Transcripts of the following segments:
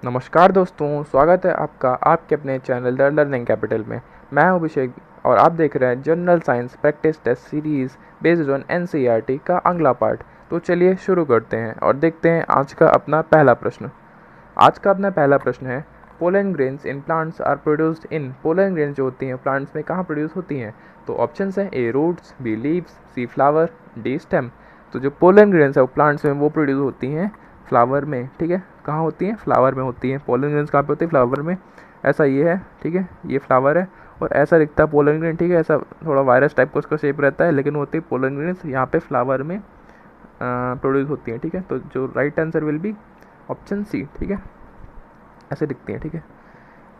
नमस्कार दोस्तों, स्वागत है आपका आपके अपने चैनल द लर्निंग कैपिटल में। मैं हूं अभिषेक और आप देख रहे हैं general science practice test series based on NCERT का अगला पार्ट। तो चलिए शुरू करते हैं और देखते हैं आज का अपना पहला प्रश्न। आज का अपना पहला प्रश्न है, pollen grains in plants are produced in. Pollen grains जो होती हैं प्लांट्स में कहाँ प्रोड्यूस होती हैं? तो ऑप्शंस हैं ए रूट्स, बी लीव्स, सी फ्लावर, डी स्टेम। तो जो पोलन ग्रेन्स है वो प्लांट्स में वो प्रोड्यूस होती हैं फ्लावर में। ठीक है, कहाँ होती हैं? फ्लावर में होती हैं। पोलन ग्रेन्स कहाँ पे होती है? फ्लावर में। ऐसा ये है, ठीक है, ये फ्लावर है और ऐसा दिखता है पोलन ग्रेन। ठीक है, ऐसा थोड़ा वायरस टाइप का उसका शेप रहता है, लेकिन होती है पोलन ग्रेन्स यहाँ पे फ्लावर में प्रोड्यूस होती हैं। ठीक है, तो जो right answer will be option C. ठीक है, ऐसे दिखती हैं। ठीक है,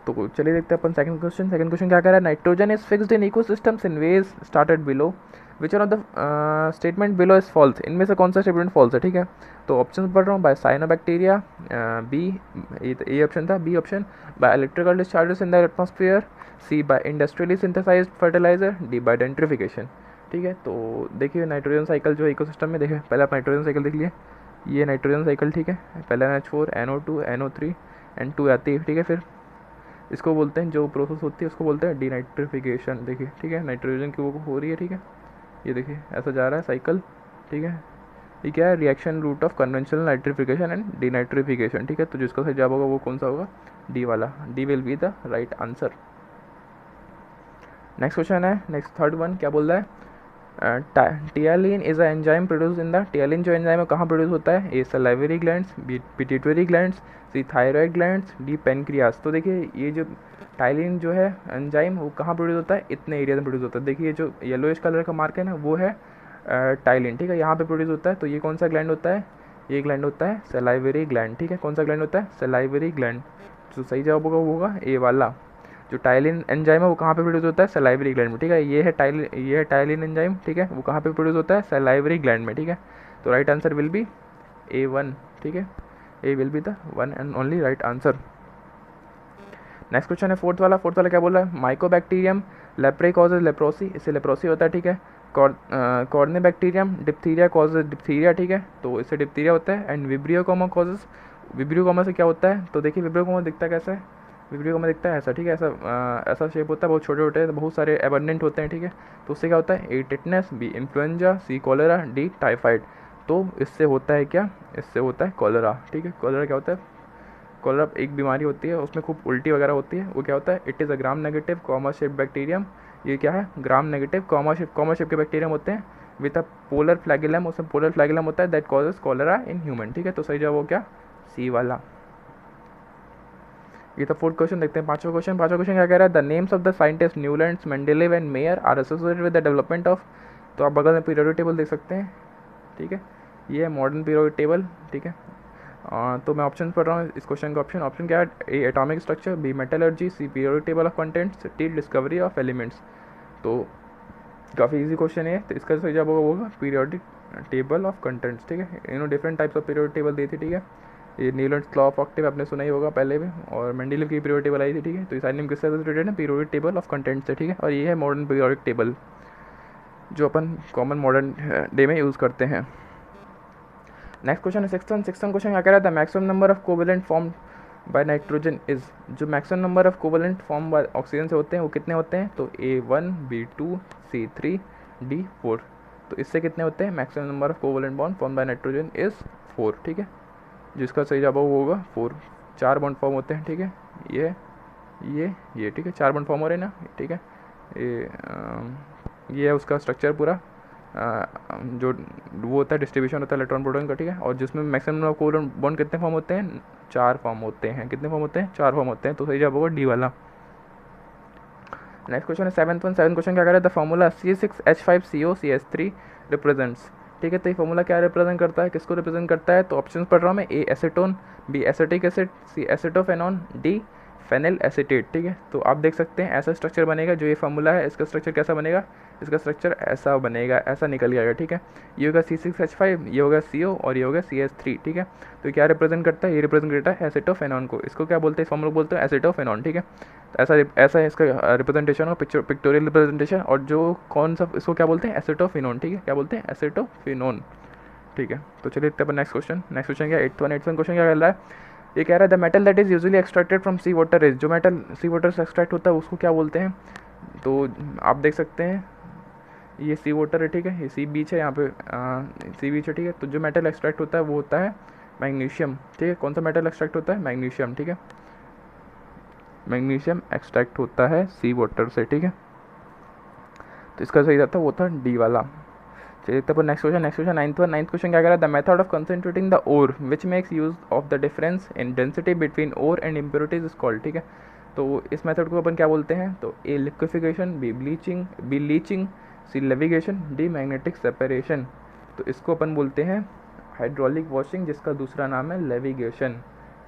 तो चलिए देखते हैं अपन सेकंड क्वेश्चन। सेकंड क्वेश्चन क्या कह रहा है? Nitrogen is fixed in ecosystems in ways stated below, which one of the statement below is false. इनमें से कौन सा स्टेटमेंट फॉल्स है? ठीक है, तो ऑप्शन पढ़ रहा हूँ। बाय साइनोबैक्टीरिया, बी, ये ऑप्शन था B option. By electrical discharges in the atmosphere, C by industrially synthesized fertilizer, D by denitrification. ठीक है, तो देखिए नाइट्रोजन साइकिल जो इकोसिस्टम में, देखिए पहले आप नाइट्रोजन साइकिल देख लिए, ये नाइट्रोजन साइकिल। ठीक है, पहले NH4 NO2 NO3 N2 आती है। ठीक है, फिर इसको बोलते हैं, जो प्रोसेस होती है उसको बोलते हैं डीनाइट्रिफिकेशन। देखिए, ठीक है, नाइट्रोजन की वो हो रही है। ठीक है, ये देखिए ऐसा जा रहा है साइकिल। ठीक है, ये क्या है? Reaction route of conventional nitrification and denitrification. ठीक है, तो जिसका सही जवाब होगा वो कौन सा होगा? डी वाला। D will be the right answer. Next question है, नेक्स्ट थर्ड वन क्या बोल रहा है? Ptyalin is a enzyme produce in the. Ptyalin जो एंजाइम है कहाँ प्रोड्यूस होता है? A salivary glands, B pituitary glands, C thyroid glands, D pancreas. तो देखिए ये जो टाइलिन जो है एंजाइम वो कहाँ प्रोड्यूस होता है? इतने एरिया में प्रोड्यूस होता है। देखिए जो येलोइश कलर का मार्क है ना वो है टाइलिन। ठीक है, यहाँ पे प्रोड्यूस होता है। तो ये कौन सा ग्लैंड होता है? ये ग्लैंड होता है सलाइवरी ग्लैंड। ठीक है, कौन सा ग्लैंड होता है? Salivary gland. जो सही जवाब होगा वो होगा ए वाला। जो टाइलिन एंजाइम है वो कहाँ पे प्रोड्यूस होता है? सलाइवरी ग्लैंड में। ठीक है, ये है टाइलिन एंजाइम। ठीक है, वो कहाँ पे प्रोड्यूस होता है? सलाइवरी ग्लैंड में। ठीक है, तो right answer will B A1। ठीक है, A will be the one and only right answer. Next question है फोर्थ वाला। फोर्थ वाला क्या बोल रहा है? माइकोबैक्टीरियम लेप्रे कॉजेज लेप्रोसी, इससे लेप्रोसी होता है। ठीक है, कॉर्नेबैक्टीरियम डिप्थीरिया कॉजेज डिप्थीरिया। ठीक है, तो इससे डिप्थीरिया होता है। एंड विब्रियोकोमा कॉजेज, विब्रियोकोमा से क्या होता है? तो देखिए विब्रियोकोमा दिखता कैसा है? विब्रियोकोमा दिखता है ऐसा। ठीक है, ऐसा शेप होता है, बहुत छोटे छोटे, बहुत सारे एबंडेंट होते हैं। ठीक है, तो उससे क्या होता है? ए टिटनेस, बी इन्फ्लुएंजा, सी कॉलेरा, डी टाइफाइड। तो इससे होता है क्या? इससे होता है कॉलेरा। ठीक है, कॉलेरा क्या होता है? कॉलेरा एक बीमारी होती है, उसमें खूब उल्टी वगैरह होती है। वो क्या होता है? It is a gram negative comma shape bacterium. ये क्या है? ग्राम नेगेटिव कॉमा शेप के बैक्टीरियम होते हैं विद अ पोलर फ्लैगेलम। उसमें पोलर फ्लैगेलम होता है that causes cholera in human. ठीक है, तो सही जवाब हो क्या? सी वाला। ये तो फोर्थ क्वेश्चन। देखते हैं पांचवा क्वेश्चन। पांचवा क्वेश्चन क्या कह रहा है? The names of the scientist Newlands, Mendeleev and Meyer are associated with the development of. तो आप बगल में पीरियोडिक टेबल देख सकते हैं। ठीक है, ये है मॉडर्न पीरियोडिक टेबल। ठीक है, तो मैं ऑप्शन पढ़ रहा हूँ इस क्वेश्चन का। ऑप्शन क्या है? A atomic structure, B metallurgy, C periodic table of contents, D discovery of elements. तो काफ़ी इजी क्वेश्चन है, तो इसका सही जवाब होगा पीरियोडिक टेबल ऑफ कंटेंट्स। ठीक है, इन्होंने different types of periodic table दी थी। ठीक है, ये न्यूलैंड्स लॉ ऑफ ऑक्टेव आपने सुना ही होगा पहले भी, और मेंडेलीव की पीरियोडिक टेबल आई थी। ठीक है, तो इस आइटम किससे रिलेटेड है? पीरियोडिक टेबल ऑफ कंटेंट्स से। ठीक है, और ये है मॉडर्न पीरियोडिक टेबल जो अपन कॉमन मॉडर्न डे में यूज़ करते हैं। नेक्स्ट क्वेश्चन है सिक्स क्वेश्चन क्या कह रहा था? Maximum number of covalent form by nitrogen is. जो maximum number of covalent form by oxygen से होते हैं वो कितने होते हैं? तो A1 B2 C3 D4। तो इससे कितने होते हैं? Maximum number of covalent bond form by nitrogen is 4। ठीक है, जिसका सही जवाब होगा 4। 4 बॉन्ड फॉर्म होते हैं। ठीक है, ये ठीक है, 4 बॉन्ड फॉर्म हो रहे हैं ना। ठीक है, ये है उसका स्ट्रक्चर पूरा। जो वो होता है डिस्ट्रीब्यूशन होता है इलेक्ट्रॉन प्रोटॉन का। ठीक है, और जिसमें मैक्सिमम ऑफ कोवेलेंट बॉन्ड कितने फॉर्म होते हैं? 4 फॉर्म होते हैं। कितने फॉर्म होते हैं? 4 फॉर्म होते हैं। तो सही जवाब होगा डी वाला। नेक्स्ट क्वेश्चन है सेवन क्वेश्चन क्या कर रहा है? The formula C6H5COCH3 represents. ठीक है, तो ये फॉर्मूला क्या रिप्रेजेंट करता है? किसको रिप्रेजेंट करता है? तो ऑप्शन पढ़ रहा हूँ मैं। ए एसीटोन, बी एसिटिक एसिड, सी एसिटोफेनॉन, डी फेनिल एसीटेट। ठीक है, तो आप देख सकते हैं ऐसा स्ट्रक्चर बनेगा। जो ये फॉर्मूला है इसका स्ट्रक्चर कैसा बनेगा? इसका स्ट्रक्चर ऐसा बनेगा, ऐसा निकल जाएगा। ठीक है, ये होगा C6H5, ये होगा CO और ये होगा CH3। ठीक है, तो क्या रिप्रेजेंट करता है? ये रिप्रेजेंट करता है एसिटोफेनॉन को। इसको क्या बोलते हैं? फॉर्मूला बोलते हैं एसिटोफेनॉन। ठीक है, तो ऐसा है इसका रिप्रेजेंटेशन हो, पिक्टोरियल रिप्रेजेंटेशन। और जो कौन सा इसको क्या बोलते हैं? एसिटोफिनोन। ठीक है, क्या बोलते हैं? एसिटोफिनोन। ठीक है, तो चलिए देखते हैं नेक्स्ट क्वेश्चन। नेक्स्ट क्वेश्चन क्या? एट्थ वन क्वेश्चन क्या कहता है? ये कह रहा है the metal that is usually extracted from sea water is, जो मेटल सी वाटर से एक्सट्रैक्ट होता है उसको क्या बोलते हैं। तो आप देख सकते हैं ये सी वाटर है, ठीक है, ये सी बीच है, यहाँ पे सी बीच है, ठीक है। तो जो मेटल एक्सट्रैक्ट होता है वो होता है मैग्नीशियम, ठीक है। कौन सा मेटल एक्सट्रैक्ट होता है, मैग्नीशियम, ठीक है। मैग्नीशियम एक्सट्रैक्ट होता है सी वाटर से, ठीक है। तो इसका सही रहता वो था डी वाला। चलिए देखते हैं next question. Next question ninth question क्या कह रहा है, the method of concentrating the ore which makes use of the difference in density between ore and impurities is called, ठीक है। तो इस मेथड को अपन क्या बोलते हैं, तो ए लिक्विफिकेशन, बी लीचिंग, सी लेविगेशन, डी मैग्नेटिक सेपरेशन। तो इसको अपन बोलते हैं हाइड्रोलिक वॉशिंग, जिसका दूसरा नाम है लेविगेशन,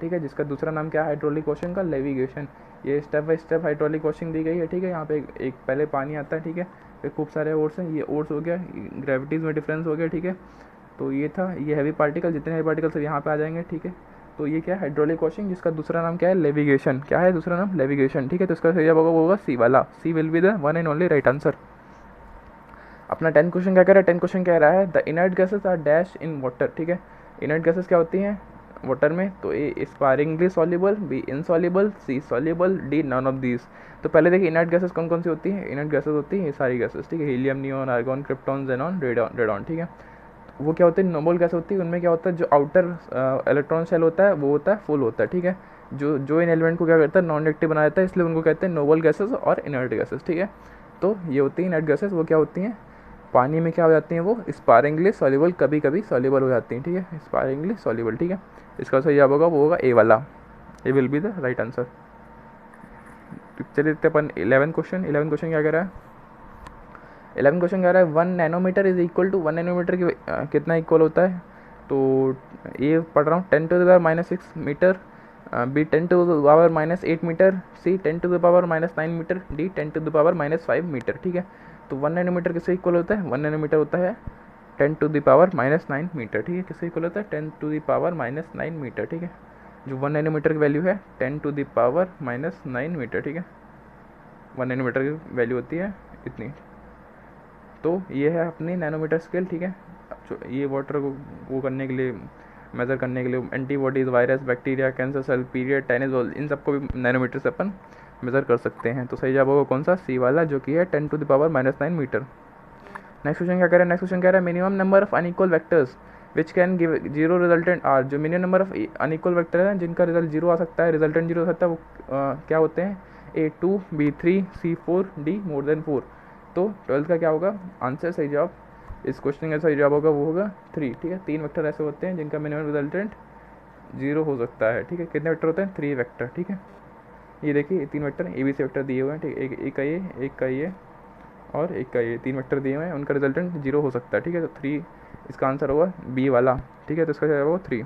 ठीक है। जिसका दूसरा नाम क्या है हाइड्रोलिक वॉशिंग का, लेविगेशन। ये step by step hydraulic washing दी गई है, ठीक है। यहाँ पे एक पहले पानी आता है, ठीक है, फिर खूब सारे ओर्स हैं, ये ओर्स हो गया, ग्रेविटीज़ में डिफरेंस हो गया, ठीक है। तो ये था, ये हैवी पार्टिकल, जितने हैवी पार्टिकल सब यहाँ पे आ जाएंगे, ठीक है। तो ये क्या है हाइड्रोलिक वॉशिंग, जिसका दूसरा नाम क्या है लेविगेशन। क्या है दूसरा नाम, लेविगेशन, ठीक है। तो इसका सही जवाब होगा सी वाला, C will be the one and only right answer. अपना 10th क्वेश्चन क्या कह रहा है, 10th क्वेश्चन कह रहा है the inert gases are dash in water, ठीक है। इनर्ट गैसेस क्या होती हैं वाटर में, तो A sparingly soluble, B insoluble, C soluble, D none of these. तो पहले देखिए इनर्ट गैसेस कौन कौन सी होती हैं। इनर्ट गैसेस होती हैं ये सारी गैसेस, ठीक है, helium, neon, argon, krypton, xenon, radon, ठीक है। वो क्या होते हैं नोबल गैस होती है, उनमें क्या होता है जो आउटर इलेक्ट्रॉन शेल होता है वो होता है फुल होता है, ठीक है। जो इन एलिमेंट को क्या करता है नॉन रिएक्टिव बना देता है, इसलिए उनको कहते हैं नोबल गैसेस और इनर्ट गैसेस, ठीक है। तो ये होती हैं इनर्ट गैसेस, वो क्या होती हैं पानी में क्या हो जाती हैं, वो स्पायरिंगली सॉल्युबल, कभी कभी सॉल्युबल हो जाती हैं, ठीक है, स्पायरिंगली सॉल्युबल, ठीक है। इसका सही जवाब होगा वो होगा ए वाला, A will be the right answer. चलिए देखते अपन 11th क्वेश्चन। 11th क्वेश्चन क्या कह रहा है, 11th क्वेश्चन कह रहा है 1 nanometre is equal to 1 nanometre की कितना इक्वल होता है। तो ये पढ़ रहा हूँ 10 to the power -6 metre, B 10 to the power -8 metre, C 10 to the power -9 metre, D 10 to the power -5 metre, ठीक है। तो 1 नैनोमीटर किससे इक्वल होता है, 1 नैनोमीटर होता है 10 टू द पावर -9 मीटर, ठीक है। किससे इक्वल होता है 10 टू द पावर -9 मीटर, ठीक है। जो 1 नैनोमीटर की वैल्यू है 10 टू द पावर -9 मीटर, ठीक है। 1 नैनोमीटर की वैल्यू होती है इतनी। तो ये है अपनी नैनोमीटर स्केल, ठीक है। ये वाटर को वो करने के लिए, मेज़र करने के लिए antibodies, virus, bacteria, cancer cell, period, टेनिसोल, इन सबको भी नैनोमीटर से अपन मेज़र कर सकते हैं। तो सही जवाब होगा कौन सा, सी वाला, जो कि है 10 to the power -9 meter. Next question क्या कह रहा है, नेक्स्ट क्वेश्चन कह रहा है minimum number of unequal vectors which can give zero resultant are. जो minimum number of unequal vector हैं जिनका रिजल्ट जीरो आ सकता है, रिजल्टेंट जीरो आ सकता है, वो क्या होते हैं, A2, B3, C4, D more than 4। तो 12th का क्या होगा आंसर, सही जवाब इस क्वेश्चन का सही जवाब होगा वो होगा 3, ठीक है। 3 वेक्टर ऐसे होते हैं जिनका मिनिमम रिजल्टेंट जीरो हो सकता है, ठीक है। कितने वेक्टर होते हैं, 3 वेक्टर, ठीक है। ये देखिए 3 वेक्टर ABC वेक्टर दिए हुए हैं, ठीक है। एक का ये, एक का ये और एक का ये, 3 वेक्टर दिए हुए हैं, उनका रिजल्टेंट जीरो हो सकता है, ठीक है। तो 3 इसका आंसर होगा बी वाला, ठीक है। तो इसका जवाब होगा 3।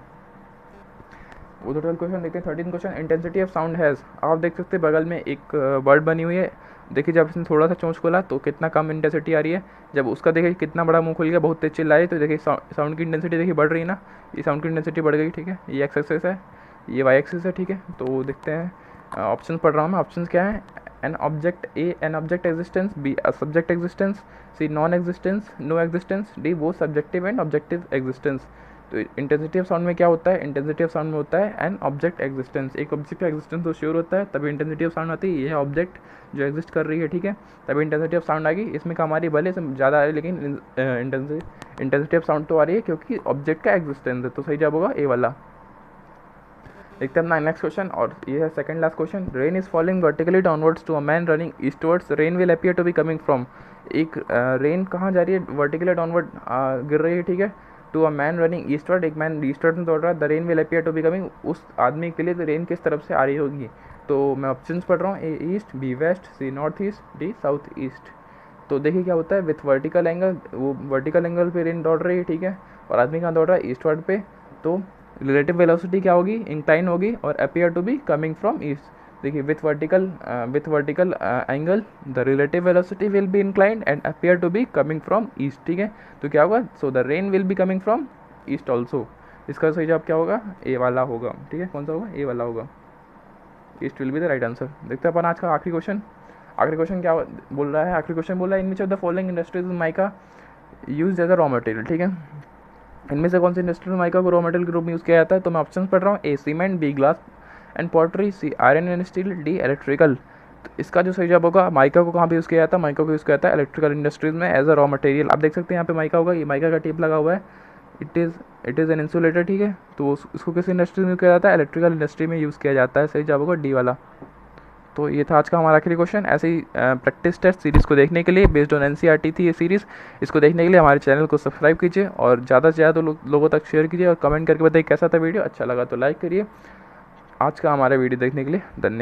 वो तो 12 क्वेश्चन देखते हैं। 13 question intensity of sound has, आप देख सकते हैं बगल में एक वर्ड बनी हुई है। देखिए जब इसने थोड़ा सा चोंच खोला तो कितना कम इंटेंसिटी आ रही है, जब उसका देखिए कितना बड़ा मुंह खुल गया, बहुत तेज चिल्ला रही है, तो देखिए साउंड की इंटेंसिटी देखिए बढ़ रही है ना, ये साउंड की इंटेंसिटी बढ़ गई, ठीक है। ये एक्स एक्सिस है, ये वाई एक्सिस है, ठीक है। तो देखते हैं ऑप्शन पढ़ रहा हूँ मैं, ऑप्शन क्या है, an object, A an object existence, B subject existence, C non existence, no existence, D वो सब्जेक्टिव एंड ऑब्जेक्टिव एग्जिस्टेंस। तो इंटेंसिटी ऑफ साउंड में क्या होता है, इंटेंसिटी ऑफ साउंड में होता है एन ऑब्जेक्ट एग्जिस्टेंस, एक ऑब्जेक्ट का एग्जिस्टेंस तो श्योर होता है तभी इंटेंसिटी ऑफ साउंड आती है। ये ऑब्जेक्ट जो एग्जिस्ट कर रही है, ठीक है, तभी इंटेंसिटी ऑफ साउंड आ गई। इसमें कम आ रही है भले इसमें ज़्यादा आ रही है, लेकिन इंटेंसिटी ऑफ साउंड तो आ रही है क्योंकि ऑब्जेक्ट का एग्जिस्टेंस है। तो सही जवाब होगा ए वाला। देखते हैं अपना नेक्स्ट क्वेश्चन, और ये है second last question. Rain is falling vertically downwards to a man running eastwards, rain will appear to be coming from. एक रेन कहाँ जा रही है, वर्टिकली डाउनवर्ड गिर रही है, ठीक है, to a man running eastward, एक मैन ईस्टवर्ड में दौड़ रहा है। The rain will appear to be coming, उस आदमी के लिए तो रेन किस तरफ से आ रही होगी। तो मैं ऑप्शंस पढ़ रहा हूँ, A east, B west, C north east, D south east. तो देखिए क्या होता है, विथ वर्टिकल एंगल, वो वर्टिकल एंगल पे रेन दौड़ रही है, ठीक है, और आदमी कहाँ दौड़ रहा है, ईस्टवर्ड पे। तो रिलेटिव वेलोसिटी क्या होगी, इंक्लाइन होगी, और appear to be coming from east. देखिए with vertical angle the relative velocity will be inclined and appear to be coming from east, ठीक है। तो क्या होगा, so the rain will be coming from east also. इसका सही जवाब क्या होगा, ए वाला होगा, ठीक है। कौन सा होगा, ए वाला होगा, east will be the right answer. देखते हैं अपन आज का आखिरी क्वेश्चन। आखिरी क्वेश्चन क्या बोल रहा है, आखिरी क्वेश्चन बोल रहा है in which of the following industries mica use as a raw material, ठीक है। इनमें से कौन सी इंडस्ट्री में माइका को रॉ मटेरियल के रूप में यूज़ किया जाता है? तो मैं ऑप्शन पढ़ रहा हूँ। A cement, B glass and pottery, C iron and steel, D electrical. तो इसका जो सही जवाब होगा, माइका को कहाँ पे यूज़ किया जाता है? माइका को यूज़ किया जाता है इलेक्ट्रिकल इंडस्ट्रीज में एज अ रॉ मटेरियल। आप देख सकते हैं यहाँ पे माइका होगा, ये माइका का टेप लगा हुआ है। इट इज़ एन इंसुलेटर, ठीक है। तो इसको किस इंडस्ट्री में यूज़ किया जाता है? इलेक्ट्रिकल इंडस्ट्री में यूज़ किया जाता है। सही जवाब होगा डी वाला। तो ये था आज का हमारा आखिरी क्वेश्चन। ऐसे ही प्रैक्टिस टेस्ट सीरीज़ को देखने के लिए, बेस्ड ऑन एनसीईआरटी थी ये सीरीज़, इसको देखने के लिए हमारे चैनल को सब्सक्राइब कीजिए और ज़्यादा से ज़्यादा लोगों तक शेयर कीजिए और कमेंट करके बताइए कैसा था वीडियो। अच्छा लगा तो लाइक करिए। आज का हमारा वीडियो देखने के लिए धन्यवाद।